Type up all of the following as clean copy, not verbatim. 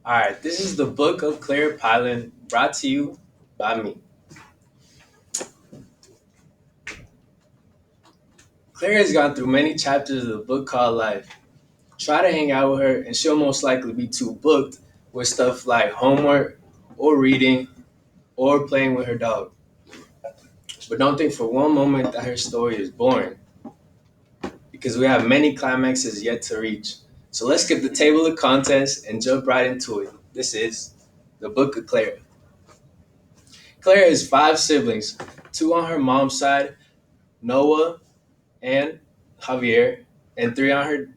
All right, this is the book of Clara Pyland, brought to you by me. Clara has gone through many chapters of the book called Life. Try to hang out with her, and she'll most likely be too booked with stuff like homework, or reading, or playing with her dog. But don't think for one moment that her story is boring, because we have many climaxes yet to reach. So let's skip the table of contents and jump right into it. This is the Book of Clara. Clara has five siblings, two on her mom's side, Noah and Javier, and three on her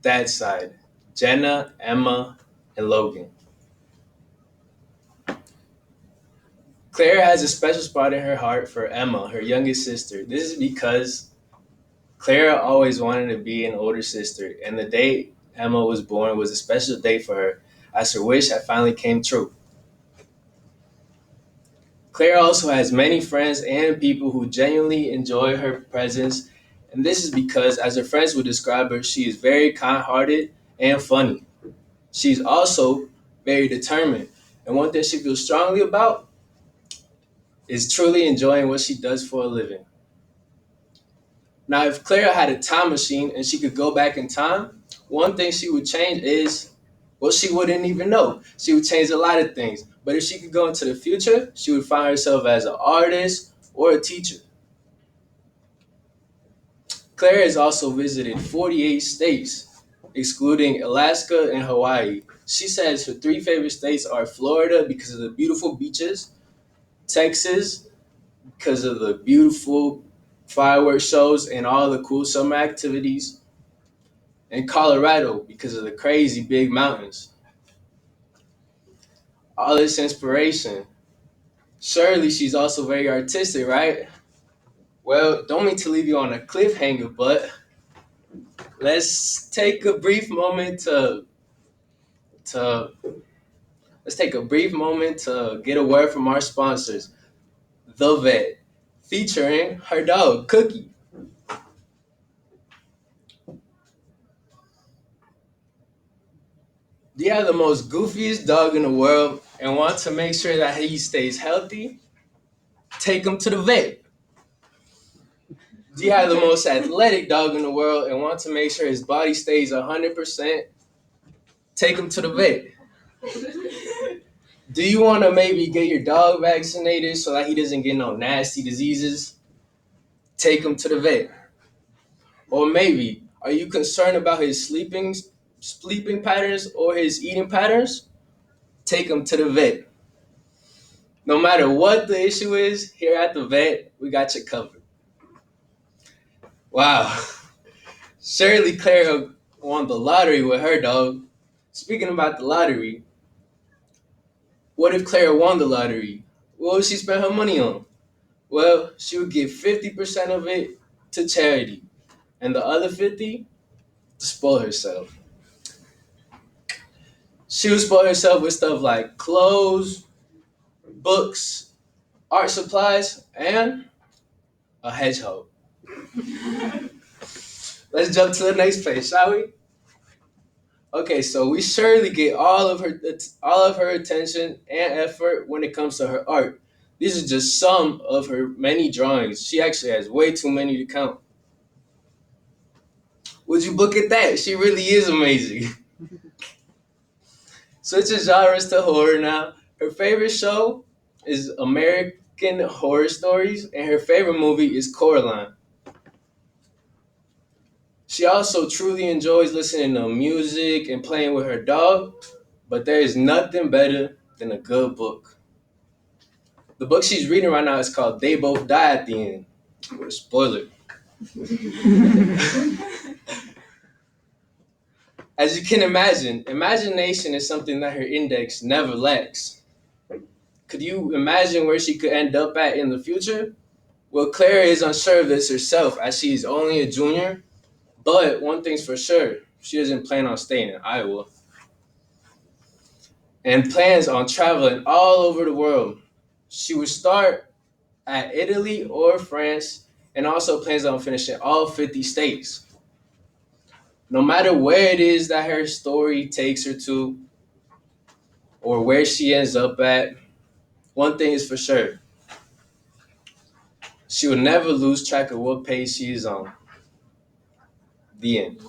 dad's side, Jenna, Emma, and Logan. Clara has a special spot in her heart for Emma, her youngest sister. This is because Clara always wanted to be an older sister, and the day Emma was born was a special day for her, as her wish had finally came true. Clara also has many friends and people who genuinely enjoy her presence, and this is because, as her friends would describe her, she is very kind hearted and funny. She's also very determined, and one thing she feels strongly about is truly enjoying what she does for a living. Now, if Clara had a time machine and she could go back in time, one thing she would change is, well, she wouldn't even know. She would change a lot of things. But if she could go into the future, she would find herself as an artist or a teacher. Clara has also visited 48 states, excluding Alaska and Hawaii. She says her three favorite states are Florida because of the beautiful beaches, Texas because of the beautiful fireworks shows and all the cool summer activities, and Colorado because of the crazy big mountains. All this inspiration. Surely she's also very artistic, right? Well, don't mean to leave you on a cliffhanger, but let's take a brief moment to let's take a brief moment to get a word from our sponsors, The Vet, featuring her dog Cookie. Do you have the most goofiest dog in the world and want to make sure that he stays healthy? Take him to the vet. Do you have the most athletic dog in the world and want to make sure his body stays 100%? Take him to the vet. Do you want to maybe get your dog vaccinated so that he doesn't get no nasty diseases? Take him to the vet. Or maybe, are you concerned about his sleeping patterns or his eating patterns? Take him to the vet. No matter what the issue is, here at the vet, we got you covered. Wow. Surely Clara won the lottery with her dog. Speaking about the lottery, what if Clara won the lottery? What would she spend her money on? Well, she would give 50% of it to charity and the other 50 to spoil herself. She would spoil herself with stuff like clothes, books, art supplies, and a hedgehog. Let's jump to the next place, shall we? Okay, so we surely get all of her attention and effort when it comes to her art. These are just some of her many drawings. She actually has way too many to count. Would you look at that? She really is amazing. Switching genres to horror now. Her favorite show is American Horror Stories, and her favorite movie is Coraline. She also truly enjoys listening to music and playing with her dog, but there is nothing better than a good book. The book she's reading right now is called They Both Die at the End. What a spoiler. As you can imagine, imagination is something that her index never lacks. Could you imagine where she could end up at in the future? Well, Clara is unsure of this herself as she is only a junior, but one thing's for sure, she doesn't plan on staying in Iowa and plans on traveling all over the world. She would start at Italy or France and also plans on finishing all 50 states. No matter where it is that her story takes her to, or where she ends up at, one thing is for sure: she will never lose track of what page she is on. The end.